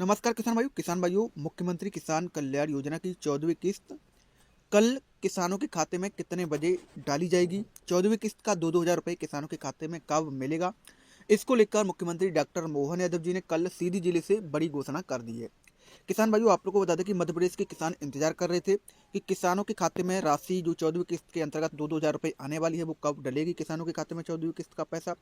नमस्कार किसान भाइयों मुख्यमंत्री किसान कल्याण योजना की 14वीं किस्त कल किसानों के खाते में कितने बजे डाली जाएगी। 14वीं किस्त का 2-2 हज़ार रुपये किसानों के खाते में कब मिलेगा, इसको लेकर मुख्यमंत्री डॉक्टर मोहन यादव जी ने कल सीधी जिले से बड़ी घोषणा कर दी है। किसान भाइयों आप लोगों को बता दें कि मध्य प्रदेश के किसान इंतजार कर रहे थे कि किसानों के खाते में राशि जो 14वीं किस्त के अंतर्गत 2-2 हज़ार रुपये आने वाली है वो कब डलेगी किसानों के खाते में 14वीं किस्त का पैसा।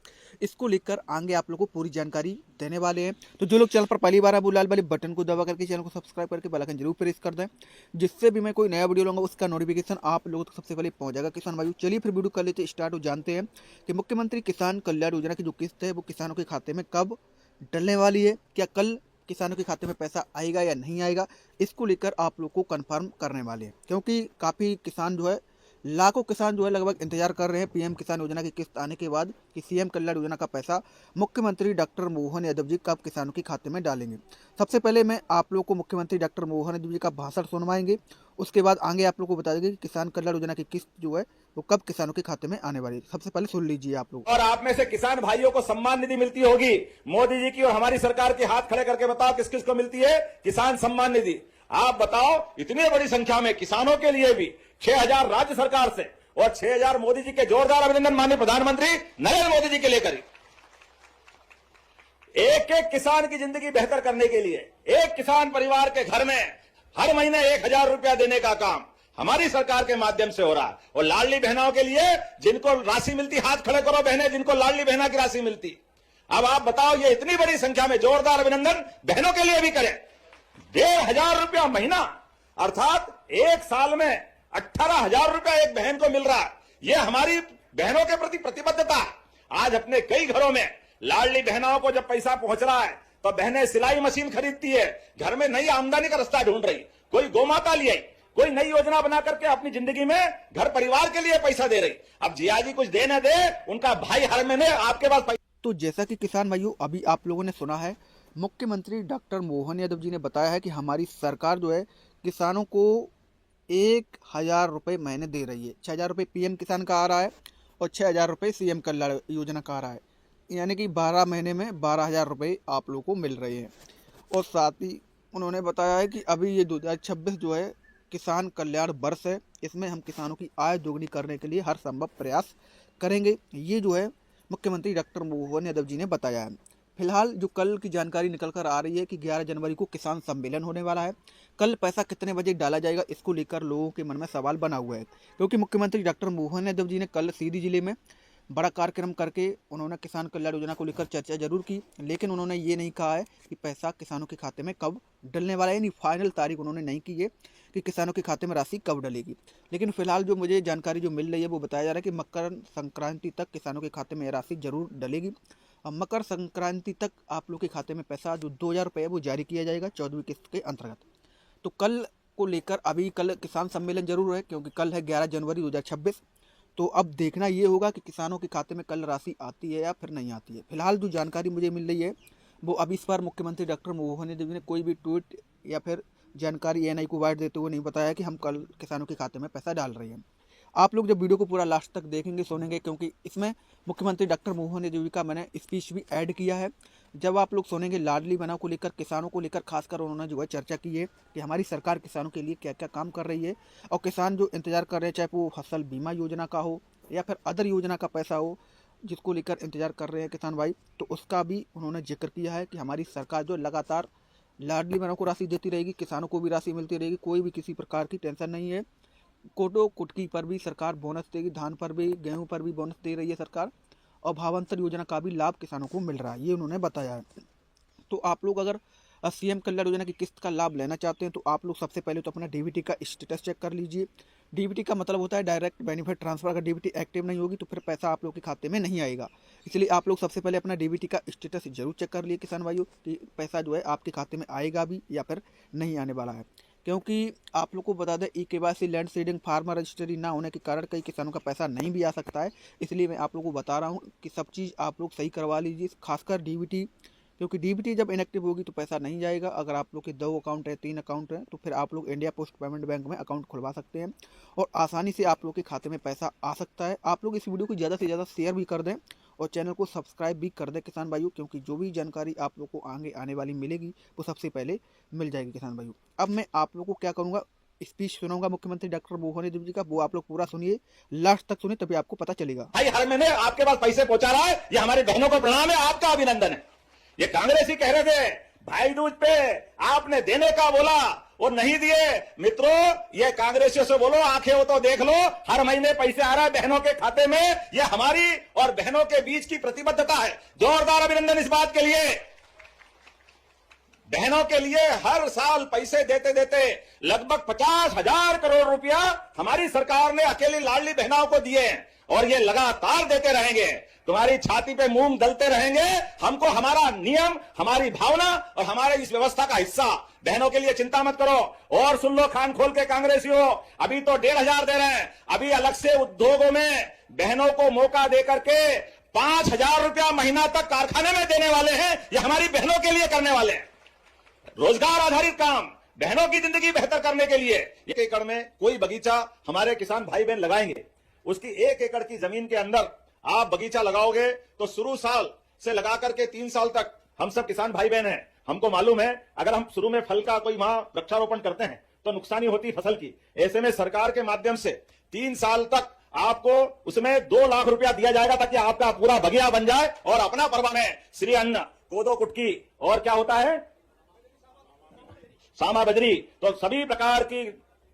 इसको लेकर आगे आप लोगों को पूरी जानकारी देने वाले हैं। तो जो लोग चैनल पर पहली बार है वो लाल वाले बटन को दबा करके चैनल को सब्सक्राइब करके बेल आइकन जरूर प्रेस कर दें, जिससे भी मैं कोई नया वीडियो लूँगा उसका नोटिफिकेशन आप लोगों तक सबसे पहले पहुंच जाएगा। किसान भाइयों चलिए फिर वीडियो कर लेते स्टार्ट और जानते हैं कि मुख्यमंत्री किसान कल्याण योजना की जो किस्त है वो किसानों के खाते में कब डलने वाली है। क्या कल किसानों के खाते में पैसा आएगा या नहीं आएगा, इसको लेकर आप लोग को कंफर्म करने वाले हैं, क्योंकि काफ़ी किसान जो है लाखों किसान जो है लगभग इंतजार कर रहे हैं पीएम किसान योजना की किस्त आने के बाद कि सीएम कल्याण योजना का पैसा मुख्यमंत्री डॉक्टर मोहन यादव जी कब किसानों के खाते में डालेंगे। सबसे पहले मैं आप लोग को मुख्यमंत्री डॉक्टर मोहन यादव जी का भाषण सुनवाएंगे, उसके बाद आगे आप लोग को बता देंगे कि किसान कल्याण योजना की किस्त जो है वो कब किसानों के खाते में आने वाली है। सबसे पहले सुन लीजिए आप लोग। और आप में से किसान भाइयों को सम्मान निधि मिलती होगी। मोदी जी की और हमारी सरकार के हाथ खड़े करके बताओ किस किस को मिलती है किसान सम्मान निधि। आप बताओ इतनी बड़ी संख्या में किसानों के लिए भी 6,000 राज्य सरकार से और 6,000 मोदी जी के जोरदार अभिनंदन माननीय प्रधानमंत्री नरेंद्र मोदी जी के लिए करी। एक एक किसान की जिंदगी बेहतर करने के लिए एक किसान परिवार के घर में हर महीने 1,000 रुपया देने का काम हमारी सरकार के माध्यम से हो रहा है। और लाडली बहनों के लिए जिनको राशि मिलती, हाथ खड़े करो बहनें जिनको लाडली बहना की राशि मिलती। अब आप बताओ ये इतनी बड़ी संख्या में जोरदार अभिनंदन बहनों के लिए भी करें। 1,500 रुपया महीना अर्थात एक साल में 18,000 रुपया एक बहन को मिल रहा है। ये हमारी बहनों के प्रति प्रतिबद्धता है। आज अपने कई घरों में लाडली बहनों को जब पैसा पहुंच रहा है तो बहनें सिलाई मशीन खरीदती है, घर में नई आमदनी का रास्ता ढूंढ रही, कोई गोमाता ले आई, कोई नई योजना बना करके अपनी जिंदगी में घर परिवार के लिए पैसा दे रही। अब जिया जी कुछ दे न दे, उनका भाई हर महीने आपके पास पैसा। तो जैसा कि किसान भाइयों अभी आप लोगों ने सुना है, मुख्यमंत्री डॉक्टर मोहन यादव जी ने बताया है कि हमारी सरकार जो है किसानों को 1,000 रुपये महीने दे रही है। 6,000 रुपये पीएम किसान का आ रहा है और 6,000 रुपये सीएम कल्याण योजना का आ रहा है, यानी कि 12 महीने में 12,000 रुपये आप लोगों को मिल रहे हैं। और साथ ही उन्होंने बताया है कि अभी ये 2026 जो है किसान कल्याण वर्ष है, इसमें हम किसानों की आय दोगुनी करने के लिए हर संभव प्रयास करेंगे। ये जो है मुख्यमंत्री डॉक्टर मोहन यादव जी ने बताया है। फिलहाल जो कल की जानकारी निकल कर आ रही है कि 11 जनवरी को किसान सम्मेलन होने वाला है। कल पैसा कितने बजे डाला जाएगा इसको लेकर लोगों के मन में सवाल बना हुआ है, क्योंकि मुख्यमंत्री डॉक्टर मोहन यादव जी ने कल सीधी जिले में बड़ा कार्यक्रम करके उन्होंने किसान कल्याण योजना को लेकर चर्चा जरूर की, लेकिन उन्होंने ये नहीं कहा है कि पैसा किसानों के खाते में कब डलने वाला है, यानी फाइनल तारीख उन्होंने नहीं की है कि किसानों के खाते में राशि कब डलेगी। लेकिन फिलहाल जो मुझे जानकारी जो मिल रही है वो बताया जा रहा है कि मकर संक्रांति तक किसानों के खाते में यह राशि जरूर डलेगी। अब मकर संक्रांति तक आप लोग के खाते में पैसा जो 2,000 रुपये है वो जारी किया जाएगा 14वीं किस्त के अंतर्गत। तो कल को लेकर अभी कल किसान सम्मेलन जरूर है, क्योंकि कल है 11 जनवरी 2026। तो अब देखना ये होगा कि किसानों के खाते में कल राशि आती है या फिर नहीं आती है। फिलहाल जो जानकारी मुझे मिल रही है वो अभी इस पर मुख्यमंत्री डॉक्टर मोहन यादव ने कोई भी ट्वीट या फिर जानकारी एएनआई को वाइट देते हुए नहीं बताया कि हम कल किसानों के खाते में पैसा डाल रहे हैं। आप लोग जब वीडियो को पूरा लास्ट तक देखेंगे सुनेंगे, क्योंकि इसमें मुख्यमंत्री डॉक्टर मोहन यादव जी का मैंने स्पीच भी ऐड किया है। जब आप लोग सुनेंगे लाडली बहनों को लेकर, किसानों को लेकर खासकर उन्होंने जो है चर्चा की है कि हमारी सरकार किसानों के लिए क्या क्या काम कर रही है, और किसान जो इंतजार कर रहे हैं चाहे वो फसल बीमा योजना का हो या फिर अदर योजना का पैसा हो जिसको लेकर इंतजार कर रहे हैं किसान भाई, तो उसका भी उन्होंने जिक्र किया है कि हमारी सरकार जो लगातार लाडली बहनों को राशि देती रहेगी, किसानों को भी राशि मिलती रहेगी, कोई भी किसी प्रकार की टेंशन नहीं है। कोटो कुटकी पर भी सरकार बोनस देगी, धान पर भी गेहूं पर भी बोनस दे रही है सरकार, और भावांतर योजना का भी लाभ किसानों को मिल रहा है, ये उन्होंने बताया है। तो आप लोग अगर सीएम कल्याण योजना की किस्त का लाभ लेना चाहते हैं तो आप लोग सबसे पहले तो अपना डीबीटी का स्टेटस चेक कर लीजिए। डीबीटी का मतलब होता है डायरेक्ट बेनिफिट ट्रांसफर। अगर डीबीटी एक्टिव नहीं होगी तो फिर पैसा आप लोग के खाते में नहीं आएगा, इसलिए आप लोग सबसे पहले अपना डीबीटी का स्टेटस जरूर चेक कर लिए किसान भाइयों कि पैसा जो है आपके खाते में आएगा भी या फिर नहीं आने वाला है। क्योंकि आप लोग को बता दें e-KYC land seeding farmer registry ना होने के कारण कई किसानों का पैसा नहीं भी आ सकता है, इसलिए मैं आप लोगों को बता रहा हूँ कि सब चीज़ आप लोग सही करवा लीजिए, खासकर डीबीटी, क्योंकि डीबीटी जब इनएक्टिव होगी तो पैसा नहीं जाएगा। अगर आप लोग के 2 अकाउंट है 3 अकाउंट है तो फिर आप लोग इंडिया पोस्ट पेमेंट बैंक में अकाउंट खुलवा सकते हैं और आसानी से आप लोग के खाते में पैसा आ सकता है। आप लोग इस वीडियो को ज़्यादा से ज़्यादा शेयर भी कर दें और चैनल को सब्सक्राइब भी कर दें किसान भाइयों, क्योंकि जो भी जानकारी आप लोग को आगे आने वाली मिलेगी वो सबसे पहले मिल जाएगी किसान भाइयों। अब मैं आप लोग को क्या करूँगा, स्पीच सुनाऊंगा मुख्यमंत्री डॉक्टर मोहन यादव जी का, वो आप लोग पूरा सुनिए, लास्ट तक सुनिए, तभी आपको पता चलेगा। भाई हर महीने आपके पास पैसे पहुंचा रहा है, ये हमारी बहनों को प्रणाम है, आपका अभिनंदन है। ये कांग्रेसी कह रहे थे भाई दूज पे आपने देने का बोला और नहीं दिए। मित्रों, ये कांग्रेसियों से बोलो, आंखें हो तो देख लो, हर महीने पैसे आ रहा है बहनों के खाते में। ये हमारी और बहनों के बीच की प्रतिबद्धता है। जोरदार अभिनंदन इस बात के लिए। बहनों के लिए हर साल पैसे देते देते लगभग 50,000 करोड़ रुपया हमारी सरकार ने अकेली लाडली बहनों को दिए हैं, और ये लगातार देते रहेंगे। तुम्हारी छाती पे मूंग दलते रहेंगे। हमको हमारा नियम, हमारी भावना और हमारे इस व्यवस्था का हिस्सा। बहनों के लिए चिंता मत करो। और सुन लो कान खोल के कांग्रेसियों, अभी तो 1,500 दे रहे हैं, अभी अलग से उद्योगों में बहनों को मौका देकर के 5,000 रुपया महीना तक कारखाने में देने वाले हैं। ये हमारी बहनों के लिए करने वाले हैं। रोजगार आधारित काम, बहनों की जिंदगी बेहतर करने के लिए। 1 एकड़ में कोई बगीचा हमारे किसान भाई बहन लगाएंगे, उसकी 1 एकड़ की जमीन के अंदर आप बगीचा लगाओगे तो शुरू साल से लगा करके 3 साल तक हम सब किसान भाई बहन हैं, हमको मालूम है अगर हम शुरू में फल का कोई वहां वृक्षारोपण करते हैं तो नुकसानी होती फसल की। ऐसे में सरकार के माध्यम से 3 साल तक आपको उसमें 2 लाख रुपया दिया जाएगा, ताकि आपका पूरा बगिया बन जाए और अपना परवान है श्री अन्न, कोदो कुटकी और क्या होता है सामा बजरी, तो सभी प्रकार की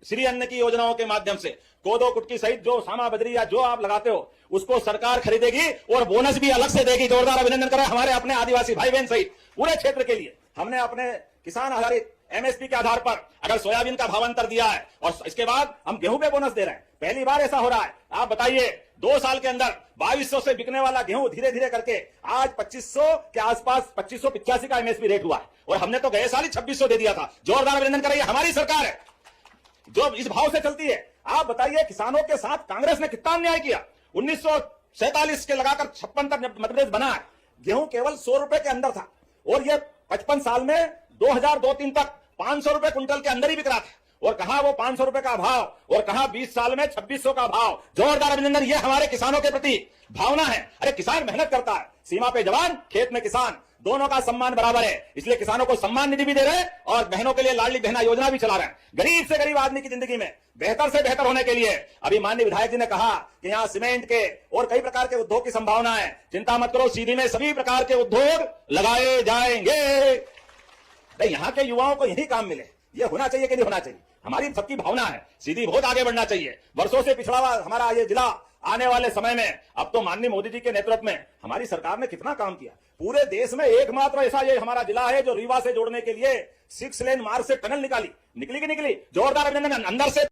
श्री अन्न की योजनाओं के माध्यम से कोदो कुटकी सहित जो सामा बजरी या जो आप लगाते हो उसको सरकार खरीदेगी और बोनस भी अलग से देगी। जोरदार अभिनंदन करें हमारे अपने आदिवासी भाई बहन सहित पूरे क्षेत्र के लिए। हमने अपने किसान आधारित एमएसपी के आधार पर अगर सोयाबीन का भावांतर दिया है और इसके बाद हम गेहूं पे बोनस दे रहे हैं, पहली बार ऐसा हो रहा है। आप बताइए 2 साल के अंदर 2200 से बिकने वाला गेहूं धीरे धीरे करके आज 2500 के आसपास 2585 का एमएसपी रेट हुआ है, और हमने तो गए साल ही 2600 दे दिया था। जोरदार अभिनंदन करिए, हमारी सरकार है जो इस भाव से चलती है। आप बताइए किसानों के साथ कांग्रेस ने कितना अन्याय किया। 1947 के लगाकर 56 तक मध्य प्रदेश बना है, गेहूं केवल 100 रुपए के अंदर था, और ये 55 साल में 2002-3 तक 500 रुपए क्विंटल के अंदर ही बिक रहा था। और कहा वो 500 रुपए का भाव और कहा 20 साल में 2600 का भाव। जोरदार अभिनंदन, ये हमारे किसानों के प्रति भावना है। अरे किसान मेहनत करता है, सीमा पे जवान, खेत में किसान, दोनों का सम्मान बराबर है। इसलिए किसानों को सम्मान निधि भी दे रहे हैं और बहनों के लिए लाडली बहना योजना भी चला रहे हैं। गरीब से गरीब आदमी की जिंदगी में बेहतर से बेहतर होने के लिए अभी माननीय विधायक जी ने कहा कि यहाँ सीमेंट के और कई प्रकार के उद्योग की संभावना है। चिंता मत करो, सीधी में सभी प्रकार के उद्योग लगाए जाएंगे। यहाँ के युवाओं को यही काम मिले, ये होना चाहिए कि नहीं होना चाहिए, हमारी सबकी भावना है। सीधी बहुत आगे बढ़ना चाहिए। वर्षों से पिछड़ा हुआ हमारा ये जिला आने वाले समय में अब तो माननीय मोदी जी के नेतृत्व में हमारी सरकार ने कितना काम किया। पूरे देश में एकमात्र ऐसा ये हमारा जिला है जो रीवा से जोड़ने के लिए 6 लेन मार्ग से टनल निकली कि निकली। जोरदार अभिनंदन। अंदर से